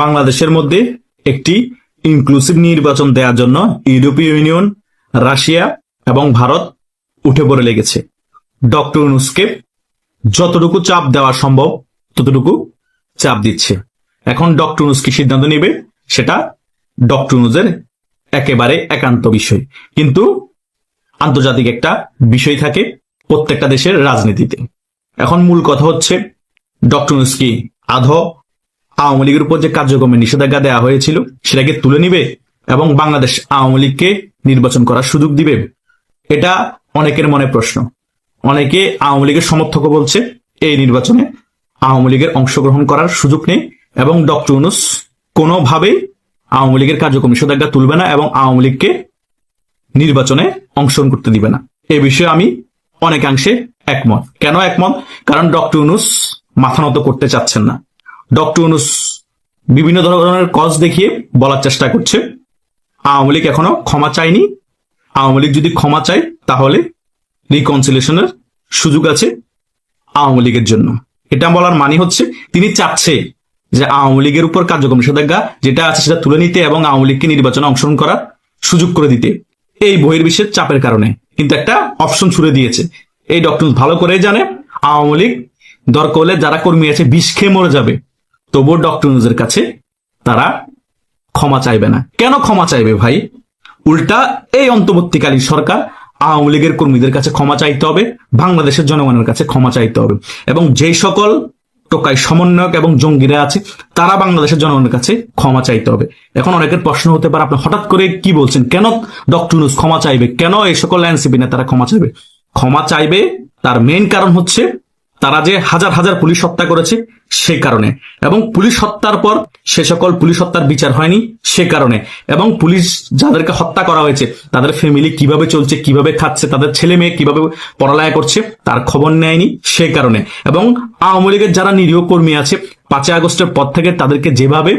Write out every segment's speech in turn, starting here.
বাংলাদেশের মধ্যে একটি ইনক্লুসিভ নির্বাচন দেওয়ার জন্য ইউরোপীয় ইউনিয়ন, রাশিয়া এবং ভারত উঠে পড়ে লেগেছে। ডক্টর ইউনূসকে যতটুকু চাপ দেওয়া সম্ভব ততটুকু চাপ দিচ্ছে। এখন ডক্টর ইউনূস কি সিদ্ধান্ত নেবে সেটা ডক্টর ইউনূসের একেবারে একান্ত বিষয়, কিন্তু আন্তর্জাতিক একটা বিষয় থাকে প্রত্যেকটা দেশের রাজনীতিতে। এখন মূল কথা হচ্ছে ডক্টর ইউনূস কি আদৌ আওয়ামী লীগের উপর যে কার্যক্রমের নিষেধাজ্ঞা দেওয়া হয়েছিল সেটাকে তুলে নিবে এবং বাংলাদেশ আওয়ামী লীগকে নির্বাচন করার সুযোগ দিবে? এটা অনেকের মনে প্রশ্ন। অনেকে আওয়ামী লীগের সমর্থক বলছে এই নির্বাচনে আওয়ামী লীগের অংশগ্রহণ করার সুযোগ নেই এবং ডক্টর ইউনূস কোনোভাবেই আওয়ামী লীগের কার্যক্রম নিষেধাজ্ঞা তুলবে না এবং আওয়ামী লীগকে নির্বাচনে অংশগ্রহণ করতে দিবে না। এ বিষয়ে আমি অনেকাংশে একমত। কেন একমত? কারণ ডক্টর ইউনূস মাথা নত করতে চাচ্ছেন না। ডক্টর ইউনূস বিভিন্ন ধরনের কজ দেখিয়ে বলার চেষ্টা করছে আওয়ামী লীগ এখনো ক্ষমা চায়নি, আওয়ামী লীগ যদি ক্ষমা চায় তাহলে রিকনসিলিয়েশনের সুযোগ আছে আওয়ামী লীগের জন্য। এটা বলার মানে হচ্ছে তিনি চাচ্ছে যে আওয়ামী লীগের উপর কার্যক্রম নিষেধাজ্ঞা যেটা আছে সেটা তুলে নিতে এবং আওয়ামী লীগকে নির্বাচনে অংশগ্রহণ করার সুযোগ করে দিতে এই বহির্বিশ্বের চাপের কারণে কিন্তু একটা অপশন ছুড়ে দিয়েছে। এই ডক্টর ভালো করে জানে আওয়ামী লীগ দরকার হলে যারা কর্মী আছে বিষ খেয়ে মরে যাবে, তবুও ডক্টর ইউনূসের কাছে তারা ক্ষমা চাইবে না। কেন ক্ষমা চাইবে ভাই? উল্টা এই অন্তর্বর্তীকালীন সরকার আওয়ামী লীগের কর্মীদের কাছে ক্ষমা চাইতে হবে, বাংলাদেশের জনগণের কাছে ক্ষমা চাইতে হবে এবং যেই সকল টোকাই সমন্বয়ক এবং জঙ্গিরা আছে তারা বাংলাদেশের জনগণের কাছে ক্ষমা চাইতে হবে। এখন অনেকের প্রশ্ন হতে পারে আপনি হঠাৎ করে কি বলছেন, কেন ডক্টর ইউনূস ক্ষমা চাইবে, কেন এই সকল এনসিপি নেতারা ক্ষমা চাইবে? ক্ষমা চাইবে তার মেইন কারণ হচ্ছে তারা যে হাজার হাজার পুলিশ হত্যা করেছে সেই কারণে, এবং পুলিশ হত্যার পর সে সকল পুলিশ হত্যার বিচার হয়নি সে কারণে, এবং পুলিশ যাদেরকে হত্যা করা হয়েছে তাদের ফ্যামিলি কিভাবে চলছে, কিভাবে খাচ্ছে, তাদের ছেলে মেয়ে কিভাবে পড়ালেখা করছে তার খবর নেয়নি সে কারণে, এবং আওয়ামী লীগের যারা নিরীহ কর্মী আছে 5 আগস্টের পর থেকে তাদেরকে যেভাবে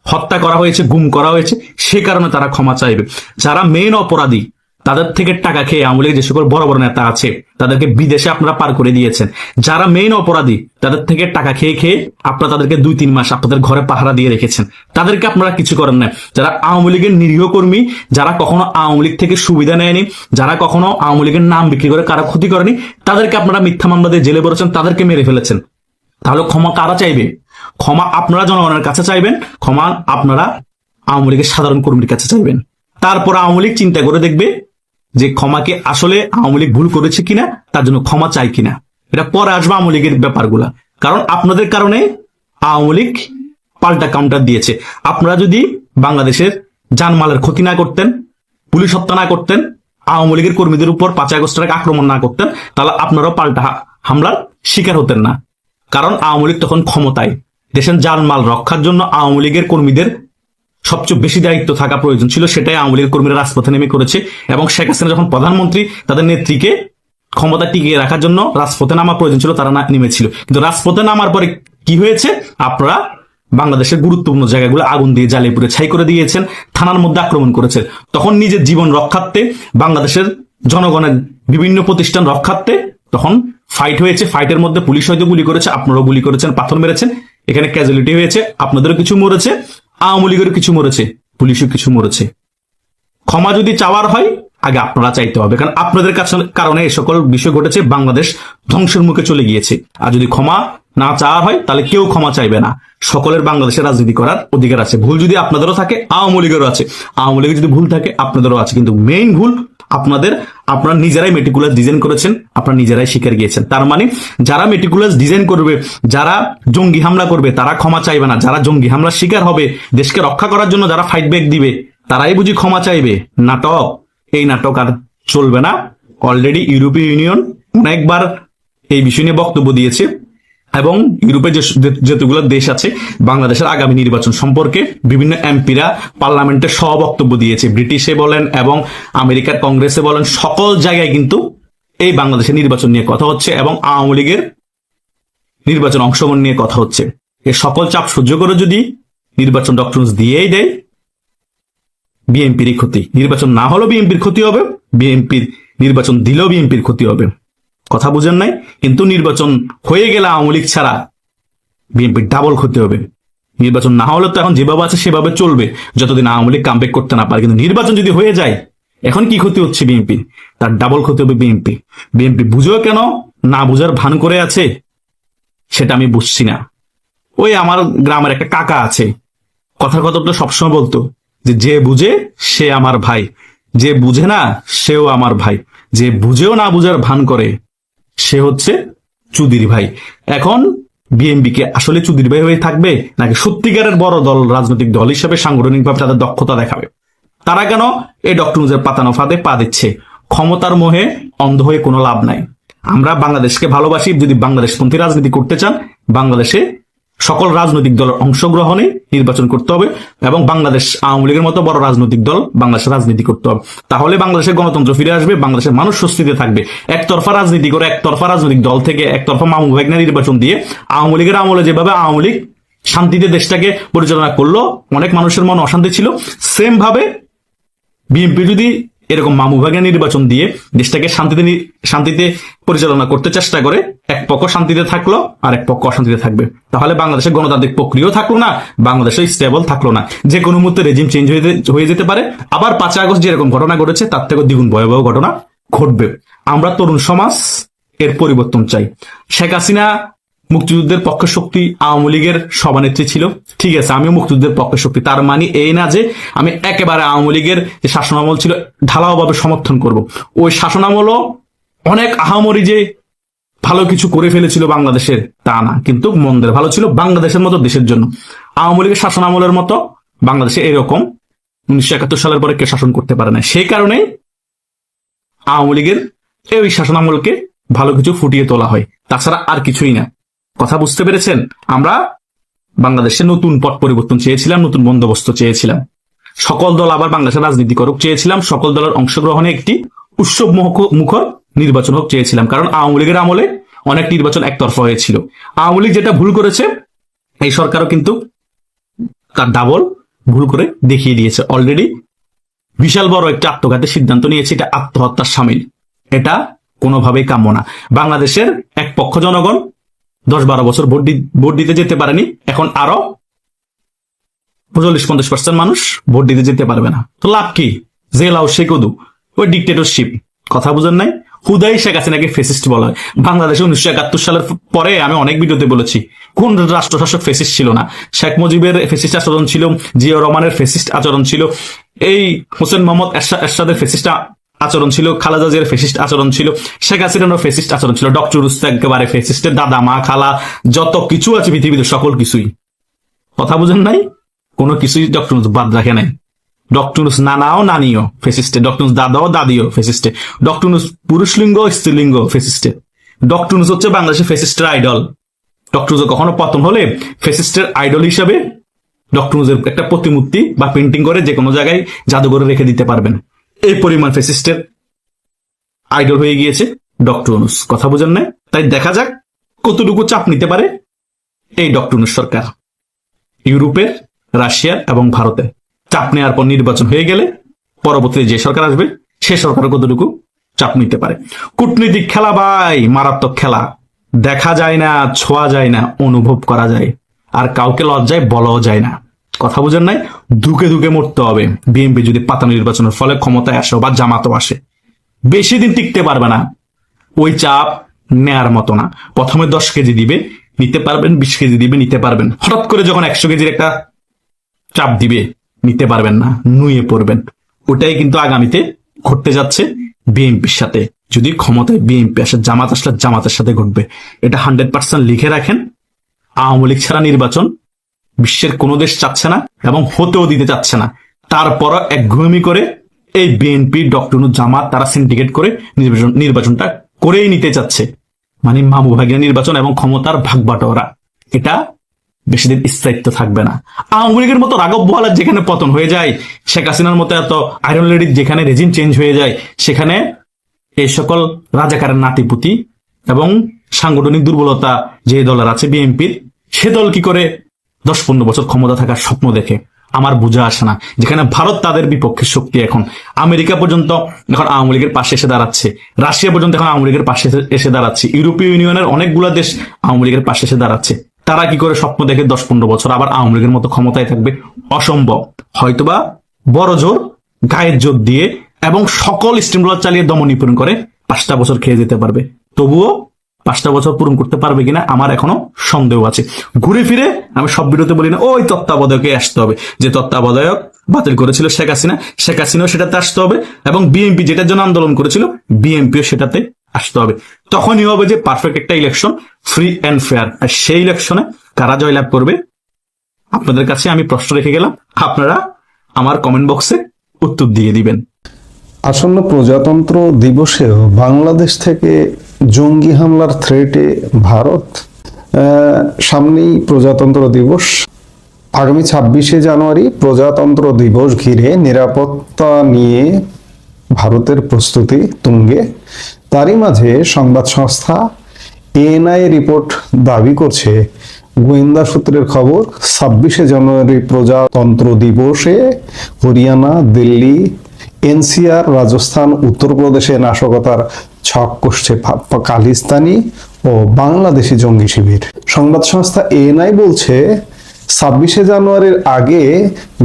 হত্যা করা হয়েছে, গুম করা হয়েছে সে কারণে তারা ক্ষমা চাইবে। যারা মেইন অপরাধী তাদের থেকে টাকা খেয়ে আওয়ামী লীগের যে সকল বড় বড় নেতা আছে তাদেরকে বিদেশে আপনারা পার করে দিয়েছেন। যারা মেইন অপরাধী তাদের থেকে টাকা খেয়ে খেয়ে আপনারা তাদেরকে 2-3 মাস আপনাদের ঘরে পাহারা দিয়ে রেখেছেন, তাদেরকে আপনারা কিছু করেন না। যারা আওয়ামী লীগের নিরীহ কর্মী, যারা কখনো আওয়ামী লীগ থেকে সুবিধা নেয়নি, যারা কখনো আওয়ামী লীগের নাম বিক্রি করে কারো ক্ষতি করেনি, তাদেরকে আপনারা মিথ্যা মামলা দিয়ে জেলে ভরেছেন, তাদেরকে মেরে ফেলেছেন। তাহলে ক্ষমা কারা চাইবে? ক্ষমা আপনারা জনগণের কাছে চাইবেন, ক্ষমা আপনারা আওয়ামী লীগের সাধারণ কর্মীর কাছে চাইবেন। তারপর আওয়ামী লীগ চিন্তা করে দেখবে যে ক্ষমাকে আসলে আওয়ামী লীগ ভুল করেছে কিনা, তার জন্য ক্ষমা চাই কিনা। এটা পরে আসবে আওয়ামী লীগের ব্যাপারগুলা, কারণ আপনাদের কারণে আওয়ামী লীগ পাল্টা কাউন্টার দিয়েছে। আপনারা যদি বাংলাদেশের জানমালের ক্ষতি না করতেন, পুলিশ হত্যা না করতেন, আওয়ামী লীগের কর্মীদের উপর 5 আগস্টের আক্রমণ না করতেন, তাহলে আপনারাও পাল্টা হামলার শিকার হতেন না। কারণ আওয়ামী লীগ তখন ক্ষমতায়, দেশের জানমাল রক্ষার জন্য আওয়ামী লীগের কর্মীদের সবচেয়ে বেশি দায়িত্ব থাকা প্রয়োজন ছিল, সেটাই আওয়ামী লীগের কর্মীরা রাজপথে নেমে করেছে। এবং শেখ হাসিনা যখন প্রধানমন্ত্রী তাদের নেত্রীকে ক্ষমতা টিকিয়ে রাখার জন্য রাজপথে নামা প্রয়োজন ছিল, তারা নেমেছিল। কিন্তু রাজপথে নামার পরে কি হয়েছে? আপনারা বাংলাদেশের গুরুত্বপূর্ণ জায়গাগুলো আগুন দিয়ে জ্বালিয়ে পুড়ে ছাই করে দিয়েছেন, থানার মধ্যে আক্রমণ করেছেন। তখন নিজের জীবন রক্ষার্থে, বাংলাদেশের জনগণের বিভিন্ন প্রতিষ্ঠান রক্ষার্থে তখন ফাইট হয়েছে। ফাইটের মধ্যে পুলিশ হয়তো গুলি করেছে, আপনারাও গুলি করেছেন, পাথর মেরেছেন, এখানে ক্যাজুয়ালিটি হয়েছে, আপনাদেরও কিছু মরেছে, আওয়ামী লীগের কিছু মরেছে, পুলিশও কিছু মরেছে। ক্ষমা যদি চাওয়ার হয় আগে আপনারা চাইতে হবে, কারণ আপনাদের কারণে এই সকল বিষয় ঘটেছে, বাংলাদেশ ধ্বংসের মুখে চলে গিয়েছে। আর যদি ক্ষমা না চাওয়ার হয় তাহলে কেউ ক্ষমা চাইবে না। সকলের বাংলাদেশের রাজনীতি করার অধিকার আছে। ভুল যদি আপনাদেরও থাকে, আওয়ামী লীগেরও আছে, আওয়ামী লীগের যদি ভুল থাকে আপনাদেরও আছে, কিন্তু মেইন ভুল আপনারা নিজেরাই মেটিকুলাস ডিজাইন করেছেন, আপনারা নিজেরাই শিকার গিয়েছেন। তার মানে যারা মেটিকুলাস ডিজাইন করবে, যারা জঙ্গি হামলা করবে তারা ক্ষমা চাইবে না, যারা জঙ্গি হামলার শিকার হবে, দেশকে রক্ষা করার জন্য যারা ফাইট ব্যাক দিবে তারাই বুঝি ক্ষমা চাইবে। নাটক, এই নাটক আর চলবে না। অলরেডি ইউরোপীয় ইউনিয়ন অনেকবার এই বিষয় নিয়ে বক্তব্য দিয়েছে এবং ইউরোপের যতগুলো দেশ আছে বাংলাদেশের আগামী নির্বাচন সম্পর্কে বিভিন্ন এমপিরা পার্লামেন্টে সব বক্তব্য দিয়েছে। ব্রিটিশে বলেন এবং আমেরিকার কংগ্রেসে বলেন, সকল জায়গায় কিন্তু এই বাংলাদেশের নির্বাচন নিয়ে কথা হচ্ছে এবং আওয়ামী লীগের নির্বাচন অংশগ্রহণ নিয়ে কথা হচ্ছে। এই সকল চাপ সহ্য করে যদি নির্বাচন ডক্টর ইউনূস দিয়েই দেয়, বিএনপির ক্ষতি। নির্বাচন না হলেও বিএনপির ক্ষতি হবে, বিএনপির নির্বাচন দিলেও বিএনপির ক্ষতি হবে। কথা বুঝেন নাই? কিন্তু নির্বাচন হয়ে গেলে আওয়ামী লীগ ছাড়া বিএনপির ডাবল ক্ষতি হবে। নির্বাচন না হলে তো এখন যেভাবে আছে সেভাবে চলবে, যতদিন আওয়ামী লীগ কামব্যাক করতে না পারে। কিন্তু নির্বাচন যদি হয়ে যায়, এখন কি ক্ষতি হচ্ছে বিএনপি, তার ডাবল ক্ষতি হবে বিএনপি। বিএনপি বুঝেও কেন না বুঝার ভান করে আছে, সেটা আমি বুঝছি না। ওই আমার গ্রামের একটা কাকা আছে, কথাটা সবসময় বলতো যে বুঝে সে আমার ভাই, যে বুঝে না সেও আমার ভাই, যে বুঝেও না বুঝার ভান করে সে হচ্ছে চুদির ভাই। এখন বিএনপি কে আসলে চুদির ভাই হয়ে থাকবে, নাকি সত্যিকারের বড় দল, রাজনৈতিক দল হিসেবে সাংগঠনিকভাবে তাদের দক্ষতা দেখাবে? তারা কেন এই ডক্টর ইউনূসের পাতানো ফাঁদে পা দিচ্ছে? ক্ষমতার মোহে অন্ধ হয়ে কোনো লাভ নাই। আমরা বাংলাদেশকে ভালোবাসি। যদি বাংলাদেশপন্থী রাজনীতি করতে চান, বাংলাদেশে সকল রাজনৈতিক দলের অংশগ্রহণে নির্বাচন করতে হবে এবং বাংলাদেশ আওয়ামী লীগের মতো বড় রাজনৈতিক দল বাংলাদেশে রাজনীতি করতে হবে। তাহলে বাংলাদেশের গণতন্ত্র ফিরে আসবে, বাংলাদেশের মানুষ স্বস্তিতে থাকবে। একতরফা রাজনীতি করে, একতরফা রাজনৈতিক দল থেকে একতরফা মামু ভাগ্নে নির্বাচন দিয়ে আওয়ামী লীগের আমলে যেভাবে আওয়ামী লীগ শান্তিতে দেশটাকে পরিচালনা করলো, অনেক মানুষের মনে অশান্তি ছিল, সেম ভাবে বিএনপি যদি এরকম মামু ভাগে নির্বাচন দিয়ে দেশটাকে শান্তিতে পরিচালনা করতে চেষ্টা করে, এক পক্ষ শান্তিতে থাকলো আর এক পক্ষ অশান্তিতে থাকবে, তাহলে বাংলাদেশের গণতান্ত্রিক প্রক্রিয়াও থাকলো না, বাংলাদেশে স্টেবল থাকলো না। যে কোনো মুহূর্তে রেজিম চেঞ্জ হয়ে যেতে পারে, আবার 5 আগস্ট যেরকম ঘটনা ঘটেছে তার থেকে দ্বিগুণ ভয়াবহ ঘটনা ঘটবে। আমরা তরুণ সমাজ এর পরিবর্তন চাই। শেখ হাসিনা মুক্তিযুদ্ধের পক্ষে শক্তি, আওয়ামী লীগের সভানেত্রী ছিল, ঠিক আছে, আমিও মুক্তিযুদ্ধের পক্ষে শক্তি। তার মানে এই না যে আমি একেবারে আওয়ামী লীগের যে শাসনামল ছিল ঢালাওভাবে সমর্থন করব। ওই শাসনামলও অনেক আহামরি যে ভালো কিছু করে ফেলেছিল বাংলাদেশের, তা না, কিন্তু মন্দের ভালো ছিল বাংলাদেশের মতো দেশের জন্য। আওয়ামী লীগের শাসনামলের মতো বাংলাদেশে এরকম 1971 সালের পরে কেউ শাসন করতে পারে না। সেই কারণে আওয়ামী লীগের এই শাসনামলকে ভালো কিছু ফুটিয়ে তোলা হয়, তাছাড়া আর কিছুই না। কথা বুঝতে পেরেছেন? আমরা বাংলাদেশে নতুন পট পরিবর্তন চেয়েছিলাম, নতুন বন্দোবস্ত চেয়েছিলাম, সকল দল আবার বাংলাদেশের রাজনীতি করুক চেয়েছিলাম, সকল দলের অংশগ্রহণে একটি উৎসব মুখর নির্বাচন হোক চেয়েছিলাম। কারণ আওয়ামী লীগের আমলে অনেক নির্বাচন একতরফা হয়েছিল। আওয়ামী লীগ যেটা ভুল করেছে, এই সরকারও কিন্তু তার ডাবল ভুল করে দেখিয়ে দিয়েছে। অলরেডি বিশাল বড় একটা আত্মঘাতের সিদ্ধান্ত নিয়েছে, এটা আত্মহত্যার সামিল। এটা কোনোভাবেই কাম্য না। বাংলাদেশের এক পক্ষ জনগণ 10-12 বছর ভোট দিতে যেতে পারেনি, এখন আরো 40-50% মানুষ ভোট দিতে যেতে পারবে না। তো লাভ কি? জেল হাউস সে কদু, ওই ডিক্টেটরশিপ। কথা বুঝেন নাই? হুদাই শেখ হাসিনাকে ফেসিস্ট বলা হয়। বাংলাদেশে 1971 সালের পরে আমি অনেক ভিডিওতে বলেছি, কোন রাষ্ট্রশাসক ফেসিস্ট ছিল না? শেখ মুজিবের ফেসিস্ট আচরণ ছিল, জিয়া রহমানের ফেসিস্ট আচরণ ছিল, এই হোসেন মোহাম্মদ এরশাদের ফেসিস্ট আচরণ ছিল, খালেদা জিয়ার ফেসিস্ট আচরণ ছিল, শেখ হাসিনার ফেসিস্ট আচরণ ছিল, ডক্টর ইউনূস একেবারে ফেসিস্টের দাদা মা খালা যত কিছু আছে পৃথিবীতে সকল কিছুই। কথা বুঝেন নাই? কোনো কিছুই ডক্টর ইউনূস বাদ রাখে নাই। ডক্টর ইউনূস নানাও নানিও ফেসিস্টে, ডক্টর ইউনূস দাদাও দাদিও ফেসিস্টে, ডক্টর ইউনূস পুরুষলিঙ্গ স্ত্রীলিঙ্গ ফেসিস্টে। ডক্টর ইউনূস হচ্ছে বাংলাদেশের ফেসিস্টের আইডল। ডক্টর ইউনূস কখনো পতন হলে ফেসিস্টের আইডল হিসাবে ডক্টর ইউনূসের একটা প্রতিমূর্তি বা পেন্টিং করে যে কোনো জায়গায় জাদুঘরে রেখে দিতে পারবেন। এই পরিমাণ ফেসিস্টের আইডল হয়ে গিয়েছে ডক্টর ইউনূস। কথা বুঝেন না? তাই দেখা যাক কতটুকু চাপ নিতে পারে এই ডক্টর ইউনূস সরকার ইউরোপের, রাশিয়ার এবং ভারতের। চাপ নেওয়ার পর নির্বাচন হয়ে গেলে পরবর্তীতে যে সরকার আসবে সে সরকার কতটুকু চাপ নিতে পারে। কূটনৈতিক খেলা ভাই, মারাত্মক খেলা। দেখা যায় না, ছোঁয়া যায় না, অনুভব করা যায়। আর কাউকে লজ্জায় বলাও যায় না। কথা বুঝেন নাই? ধুকে ধুকে মরতে হবে বিএনপি যদি পাতানো নির্বাচনের ফলে ক্ষমতায় আসে বা জামাতও আসে। বেশি দিন টিকতে পারবে না। ওই চাপ নেয়ার মতো না। প্রথমে 10 কেজি দিবে, নিতে পারবেন, 20 কেজি দিবে, নিতে পারবেন। হঠাৎ করে যখন 100 কেজির একটা চাপ দিবে, নিতে পারবেন না, নুয়ে পড়বেন। ওটাই কিন্তু আগামীতে ঘটতে যাচ্ছে বিএনপির সাথে। যদি ক্ষমতায় বিএনপি আসে, জামাত আসলে জামাতের সাথে ঘটবে। এটা 100% লিখে রাখেন। আওয়ামী লীগ ছাড়া নির্বাচন বিশ্বের কোনো দেশ চাচ্ছে না এবং হতেও দিতে চাচ্ছে না। তারপরও একঘেয়েমি করে এই বিএনপি, ডক্টর ইউনূস, জামাত তারা সিন্ডিকেট করে নির্বাচনটা করেই নিতে চাচ্ছে। মানে মামু ভাগিনা নির্বাচন এবং ক্ষমতার ভাগবাটোয়ারা, এটা বেশি দিন স্থায়িত্ব থাকবে না। আওয়ামী লীগের মতো রাঘব বোয়ালের যেখানে পতন হয়ে যায়, শেখ হাসিনার মতো এত আয়রন লেডির যেখানে রেজিম চেঞ্জ হয়ে যায়, সেখানে এই সকল রাজাকারের নাতিপুতি এবং সাংগঠনিক দুর্বলতা যে দলের আছে বিএনপির, সে দল কি করে 10-15 বছর ক্ষমতা থাকার স্বপ্ন দেখে আমার বোঝা আসে না। যেখানে ভারত তাদের বিপক্ষে শক্তি, এখন আমেরিকা পর্যন্ত এখন আওয়ামী লীগের পাশে এসে দাঁড়াচ্ছে, রাশিয়া পর্যন্ত এখন আওয়ামী লীগের পাশে এসে দাঁড়াচ্ছে, ইউরোপীয় ইউনিয়নের অনেকগুলো দেশ আওয়ামী লীগের পাশে এসে দাঁড়াচ্ছে। তারা কি করে স্বপ্ন দেখে 10-15 বছর আবার আওয়ামী লীগের মতো ক্ষমতায় থাকবে? অসম্ভব। হয়তোবা বড় জোর, গায়ের জোর দিয়ে এবং সকল স্টিমুলার চালিয়ে দমন নিপীড়ন করে 5টা বছর খেয়ে যেতে পারবে। তবুও 5টা বছর পূরণ করতে পারবে কিনা আমার এখনো সন্দেহ আছে। ঘুরে ফিরে আমি সব ভিডিওতে বলি না ওই তত্ত্বাবধায়কে আসতে হবে, যে তত্ত্বাবধায়ক বাতিল করেছিল শেখ হাসিনাও সেটাতে আসতে হবে, এবং বিএনপি যেটার জন্য আন্দোলন করেছিল বিএনপিও সেটাতে আসতে হবে। তখনই হবে যে পারফেক্ট একটা ইলেকশন, ফ্রি অ্যান্ড ফেয়ার। আর সেই ইলেকশনে কারা জয়লাভ করবে আপনাদের কাছে আমি প্রশ্ন রেখে গেলাম, আপনারা আমার কমেন্ট বক্সে উত্তর দিয়ে দিবেন। আসন্ন প্রজাতন্ত্র দিবসেও বাংলাদেশ থেকে জঙ্গি হামলার থ্রেটে ভারত। সামনেই প্রজাতন্ত্র দিবস, আগামী 26শে জানুয়ারি প্রজাতন্ত্র দিবস ঘিরে নিরাপত্তা নিয়ে ভারতের প্রস্তুতি তুঙ্গে। তারই মাঝে সংবাদ সংস্থা এএনআই রিপোর্ট দাবি করছে, গোয়েন্দা সূত্রের খবর, 26শে জানুয়ারি প্রজাতন্ত্র দিবসে হরিয়ানা, দিল্লি, এনসিআর, রাজস্থান, উত্তরপ্রদেশে নাশকতার ছক কষছে খালিস্তানি ও বাংলাদেশি জঙ্গি শিবির। সংবাদ সংস্থা এএনআই বলছে, 26শে জানুয়ারির আগে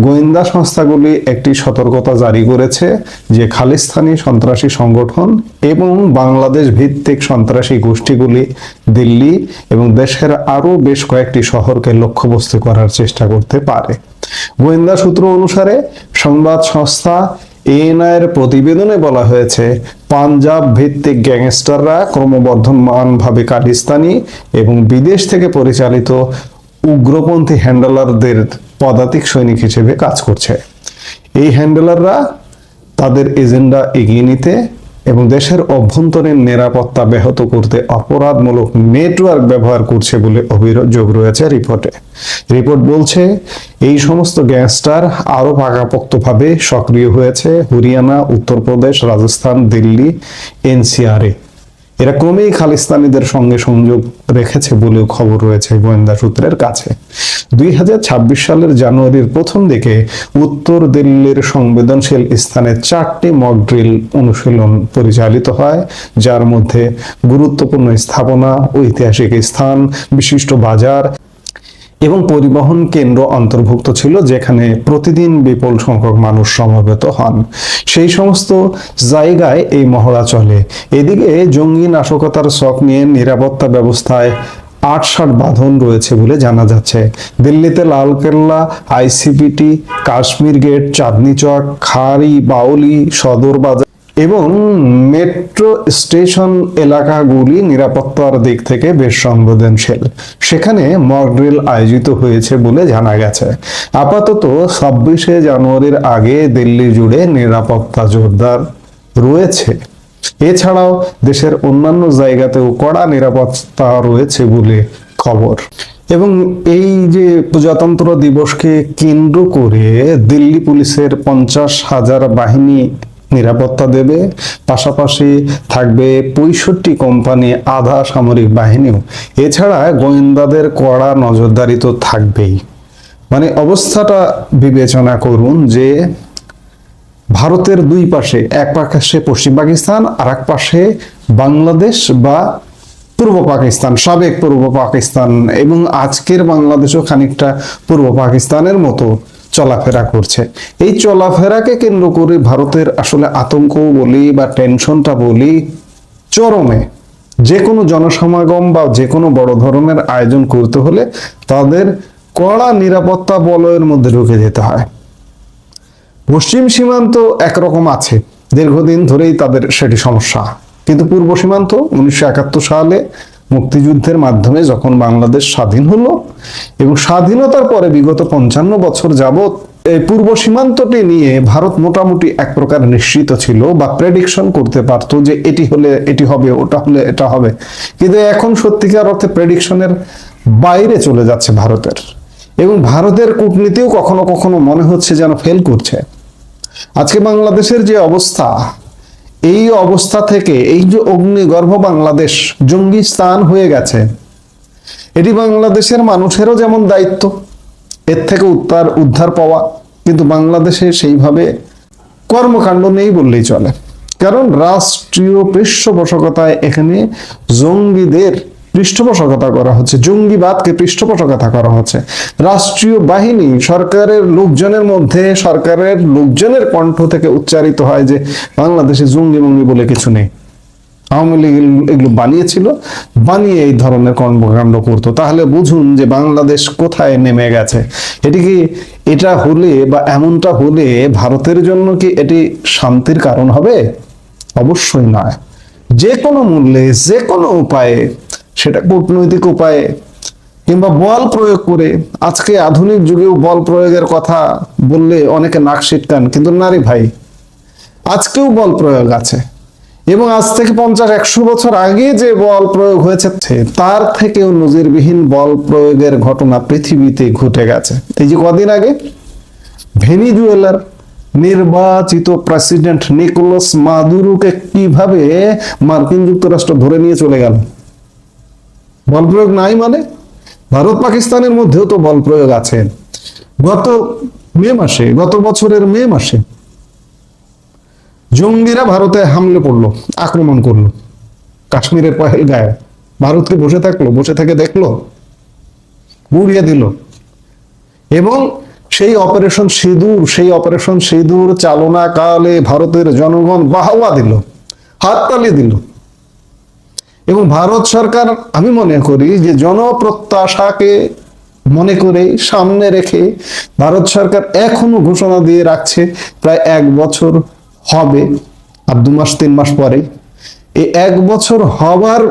গোয়েন্দা সংস্থাগুলি একটি সতর্কতা জারি করেছে যে খালিস্তানি সন্ত্রাসী সংগঠন এবং বাংলাদেশ ভিত্তিক সন্ত্রাসী গোষ্ঠীগুলি দিল্লি এবং দেশের আরো বেশ কয়েকটি শহরকে লক্ষ্যবস্তু করার চেষ্টা করতে পারে। গোয়েন্দা সূত্র অনুসারে সংবাদ সংস্থা এএনআইয়ের প্রতিবেদনে বলা হয়েছে, পাঞ্জাব ভিত্তিক গ্যাংস্টাররা ক্রমবর্ধমানভাবে খালিস্তানি এবং বিদেশ থেকে পরিচালিত উগ্রপন্থী হ্যান্ডলারদের পদাতিক সৈনিক হিসেবে কাজ করছে। এই হ্যান্ডলাররা তাদের এজেন্ডা এগিয়ে নিতে এবং দেশের অভ্যন্তরীণ নিরাপত্তা ব্যাহত করতে অপরাধমূলক নেটওয়ার্ক ব্যবহার করছে বলে অভিযোগ রয়েছে রিপোর্টে। রিপোর্ট বলছে, এই সমস্ত গ্যাংস্টার আরো পাকাপোক্তভাবে সক্রিয় হয়েছে হরিয়ানা, উত্তরপ্রদেশ, রাজস্থান, দিল্লি, এনসিআরে। এরা ক্রমেই খালিস্তানিদের সঙ্গে সংযোগ রেখেছে বলেও খবর রয়েছে গোয়েন্দা সূত্রের কাছে। 2026 সালের জানুয়ারির প্রথম দিকে উত্তর দিল্লির সংবেদনশীল স্থানে 4টি মক ড্রিল অনুশীলন পরিচালিত হয়, যার মধ্যে গুরুত্বপূর্ণ স্থাপনা, ঐতিহাসিক স্থান, বিশিষ্ট বাজার এবং পরিবহন কেন্দ্র অন্তর্ভুক্ত ছিল, যেখানে প্রতিদিন বিপুল সংখ্যক মানুষ সমবেত হন। সেই সমস্ত জায়গায় এই মহড়া চলে। এদিকে জঙ্গি নাশকতার ছক নিয়ে নিরাপত্তা ব্যবস্থায় 8-60 বাঁধন রয়েছে বলে জানা যাচ্ছে। দিল্লিতে লালকেল্লা, আইসিপিটি, কাশ্মীর গেট, চাঁদনি চক, খারি বাউলি, সদর বাজার এবং মেট্রো স্টেশন এলাকাগুলি নিরাপত্তার দিক থেকে বেশ সংবেদনশীল। সেখানে মক ড্রিল আয়োজিত হয়েছে বলে জানা গেছে। আপাতত 26শে জানুয়ারির আগে দিল্লি জুড়ে নিরাপত্তা জোরদার রয়েছে। এছাড়াও দেশের অন্যান্য জায়গাতেও কড়া নিরাপত্তা রয়েছে বলে খবর। এবং এই যে প্রজাতন্ত্র দিবসকে কেন্দ্র করে দিল্লি পুলিশের 50,000 বাহিনী নিরাপত্তা দেবে, পাশাপাশি থাকবে 65 কোম্পানি আধা সামরিক বাহিনীও। এছাড়া গোয়েন্দাদের কড়া নজরদারি তো থাকবেই। মানে অবস্থাটা বিবেচনা করুন যে ভারতের দুই পাশে, এক পাশে পশ্চিম পাকিস্তান আর এক পাশে বাংলাদেশ বা পূর্ব পাকিস্তান, সাবেক পূর্ব পাকিস্তান, এবং আজকের বাংলাদেশও খানিকটা পূর্ব পাকিস্তানের মতো চলাফেরা করছে। এই চলাফেরাকে কেন্দ্র করে ভারতের আসলে আতঙ্ক বলি বা টেনশনটা বলি চরমে। যে কোনো জনসমাগম বা যে কোনো বড় ধরনের আয়োজন করতে হলে তাদের কড়া নিরাপত্তা বলয়ের মধ্যে ঢুকে যেতে হয়। পশ্চিম সীমান্ত একরকম আছে, দীর্ঘদিন ধরেই তাদের সেটি সমস্যা, কিন্তু পূর্ব সীমান্ত 1971 সালে মুক্তিযুদ্ধের মাধ্যমে যখন বাংলাদেশ স্বাধীন হলো এবং স্বাধীনতার পরে বিগত 55 বছর যাবত এই পূর্ব সীমান্তটি নিয়ে ভারত মোটামুটি এক প্রকার নিশ্চিত ছিল বা প্রেডিকশন করতে পারতো যে এটি হলে এটি হবে, ওটা হলে এটা হবে। কিন্তু এখন সত্যিকার অর্থে প্রেডিকশনের বাইরে চলে যাচ্ছে ভারতের, এবং ভারতের কূটনীতিও কখনো কখনো মনে হচ্ছে যেন ফেল করছে। আজকে বাংলাদেশের যে অবস্থা, এই অবস্থা থেকে এই যে অগ্নিগর্ভ বাংলাদেশ জঙ্গি স্থান হয়ে গেছে, এটি বাংলাদেশের মানুষেরও যেমন দায়িত্ব এর থেকে উদ্ধার পাওয়া, কিন্তু বাংলাদেশে সেইভাবে কর্মকাণ্ড নেই বললেই চলে। কারণ রাষ্ট্রীয় পৃষ্ঠপোষকতায় এখানে জঙ্গিদের পৃষ্ঠপোষকতা করা হচ্ছে, জঙ্গিবাদকে পৃষ্ঠপোষকতা করা হচ্ছে। রাষ্ট্রীয় বাহিনী, সরকারের লোকজনের মধ্যে, সরকারের লোকজনের কণ্ঠ থেকে উচ্চারিত হয় যে বাংলাদেশে জঙ্গি মঙ্গি বলে কিছু নেই, আওয়ামী লীগ এগুলো বানিয়েছিল, বানিয়ে এই ধরনের কর্মকাণ্ড করতো। তাহলে বুঝুন যে বাংলাদেশ কোথায় নেমে গেছে। এটা হলে বা এমনটা হলে ভারতের জন্য কি এটি শান্তির কারণ হবে? অবশ্যই নয়। যে কোনো মূল্যে, যে কোনো উপায়ে, সেটা কূটনৈতিক উপায়ে কিংবা বল প্রয়োগ করে, আজকে আধুনিক যুগেও বল প্রয়োগের কথা বললে অনেকে নাক সিটকান, কিন্তু নারী ভাই, আজকেও বল প্রয়োগ আছে। এবং আজ থেকে 50-100 বছর আগে যে বল প্রয়োগ হয়েছে তার থেকেও নজিরবিহীন বল প্রয়োগের ঘটনা পৃথিবীতে ঘটে গেছে। এই যে কদিন আগে ভেনিজুয়েলার নির্বাচিত প্রেসিডেন্ট নিকোলাস মাদুরোকে কিভাবে মার্কিন যুক্তরাষ্ট্র ধরে নিয়ে চলে গেল। বল প্রয়োগ নাই মানে? ভারত পাকিস্তানের মধ্যেও তো বল প্রয়োগ আছে। গত বছরের মে মাসে জঙ্গিরা ভারতে হামলে পড়লো, আক্রমণ করলো কাশ্মীরের পহেলগাঁয়ে। ভারতকে বসে থেকে দেখলো, গুড়িয়ে দিল। এবং সেই অপারেশন সিঁদুর চালনা কালে ভারতের জনগণ বাহবা দিল, হাততালি দিল। এবং ভারত সরকার, আমি মনে করি যে জনপ্রত্যাশাকে মনে করে সামনে রেখে ভারত সরকার এখনো ঘোষণা দিয়ে রাখছে প্রায় 1 বছর হবে, আর 2 মাস 3 মাস পরে। এই 1 বছর হবার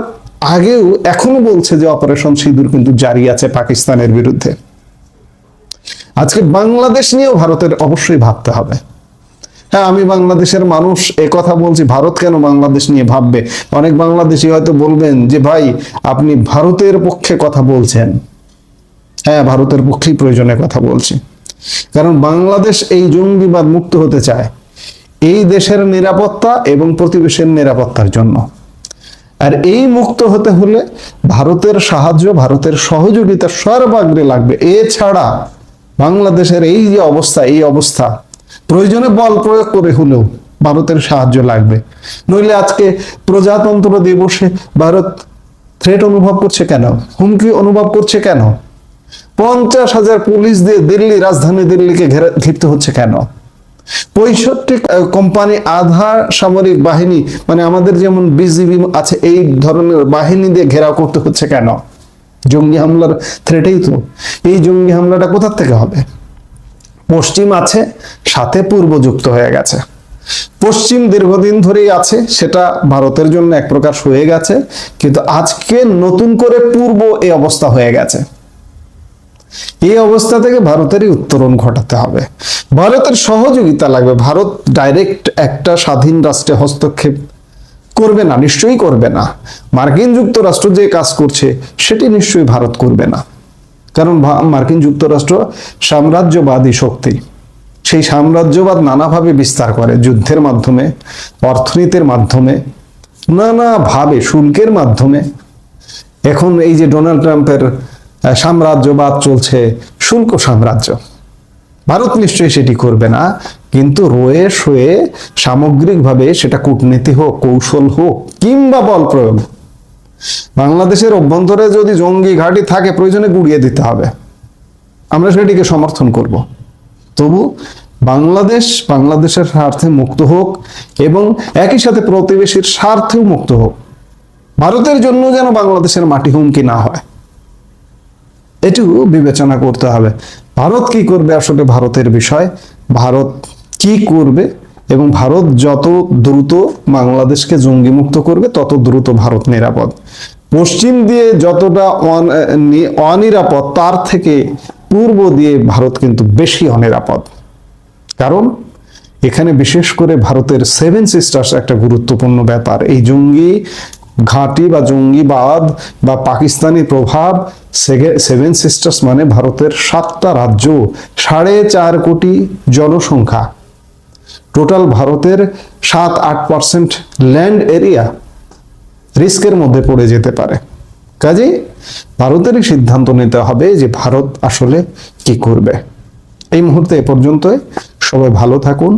আগেও এখনো বলছে যে অপারেশন সিঁদুর কিন্তু জারি আছে পাকিস্তানের বিরুদ্ধে। আজকে বাংলাদেশ নিয়েও ভারতের অবশ্যই ভাবতে হবে। হ্যাঁ, আমি বাংলাদেশের মানুষ, কথা বলছি, ভারত কেন বাংলাদেশ নিয়ে ভাববে? অনেক বাংলাদেশি হয়তো বলবেন যে ভাই আপনি ভারতের পক্ষে কথা বলছেন। হ্যাঁ, ভারতের পক্ষেই প্রয়োজনে কথা বলছি, কারণ বাংলাদেশ এই জঙ্গিবাদ মুক্ত হতে চায় এই দেশের নিরাপত্তা এবং প্রতিবেশীর নিরাপত্তার জন্য। আর এই মুক্ত হতে হলে ভারতের সাহায্য, ভারতের সহযোগিতা সর্বাগ্রে লাগবে। এছাড়া বাংলাদেশের এই যে অবস্থা, এই অবস্থা প্রয়োজনে বল প্রয়োগ করে হলেও ভারতের সাহায্য লাগবে। নইলে আজকে প্রজাতন্ত্র দিবসে ভারত থ্রেট অনুভব করছে কেন? হুমকি অনুভব করছে কেন? 50,000 পুলিশ দিয়ে রাজধানী দিল্লিকে ঘিরতে হচ্ছে কেন? 65 কোম্পানি, আধা সামরিক বাহিনী, মানে আমাদের যেমন বিজিবি আছে, এই ধরনের বাহিনী দিয়ে ঘেরাও করতে হচ্ছে কেন? জঙ্গি হামলার থ্রেটেই তো। এই জঙ্গি হামলাটা কোথা থেকে হবে? পশ্চিম আছে, সাথে পূর্ব যুক্ত হয়ে গেছে। পশ্চিম দীর্ঘদিন ধরেই আছে, সেটা ভারতের জন্য এক প্রকার সয়ে গেছে, কিন্তু আজকে নতুন করে পূর্ব এই অবস্থা হয়ে গেছে। এই অবস্থা থেকে ভারতেরই উত্তরণ ঘটাতে হবে, ভারতের সহযোগিতা লাগবে। ভারত ডাইরেক্ট একটা স্বাধীন রাষ্ট্রে হস্তক্ষেপ করবে না, নিশ্চয়ই করবে না। মার্কিন যুক্তরাষ্ট্র যে কাজ করছে সেটি নিশ্চয়ই ভারত করবে না, কারণ মার্কিন যুক্তরাষ্ট্র সাম্রাজ্যবাদী শক্তি। সেই সাম্রাজ্যবাদ নানাভাবে বিস্তার করে, যুদ্ধের মাধ্যমে, অর্থনীতির মাধ্যমে, নানাভাবে, শুল্কের মাধ্যমে। এখন এই যে ডোনাল্ড ট্রাম্পের সাম্রাজ্যবাদ চলছে, শুল্ক সাম্রাজ্য। ভারত নিশ্চয়ই সেটি করবে না, কিন্তু রয়ে শয়ে সামগ্রিকভাবে, সেটা কূটনীতি হোক, কৌশল হোক কিংবা বল প্রয়োগ, বাংলাদেশের অভ্যন্তরে যদি জঙ্গি ঘাঁটি থাকে প্রয়োজনে গুড়িয়ে দিতে হবে, আমরা সেটিকে সমর্থন করব। তবু বাংলাদেশের স্বার্থে মুক্ত হোক এবং একই সাথে প্রতিবেশীর স্বার্থেও মুক্ত হোক। ভারতের জন্য যেন বাংলাদেশের মাটি হুমকি না হয়, এটুকু বিবেচনা করতে হবে। ভারত কি করবে আসলে ভারতের বিষয়, ভারত কি করবে, এবং ভারত যত দ্রুত বাংলাদেশকে জঙ্গি মুক্ত করবে তত দ্রুত ভারত নিরাপদ। পশ্চিম দিয়ে যতটা অনিরাপদ, তার থেকে পূর্ব দিয়ে ভারত কিন্তু বেশি অনিরাপদ। কারণ এখানে বিশেষ করে ভারতের 7 সিস্টার্স একটা গুরুত্বপূর্ণ ব্যাপার। এই জঙ্গি ঘাঁটি বা জঙ্গিবাদ বা পাকিস্তানি প্রভাব, 7 সিস্টার্স মানে ভারতের 7টা রাজ্য, 4.5 কোটি জনসংখ্যা, টোটাল ভারতের 7-8% ল্যান্ড এরিয়া রিস্কের মধ্যে পড়ে যেতে পারে। কাজেই ভারতেরই সিদ্ধান্ত নিতে হবে যে ভারত আসলে কি করবে। এই মুহূর্তে এ পর্যন্তই। সবাই ভালো থাকুন।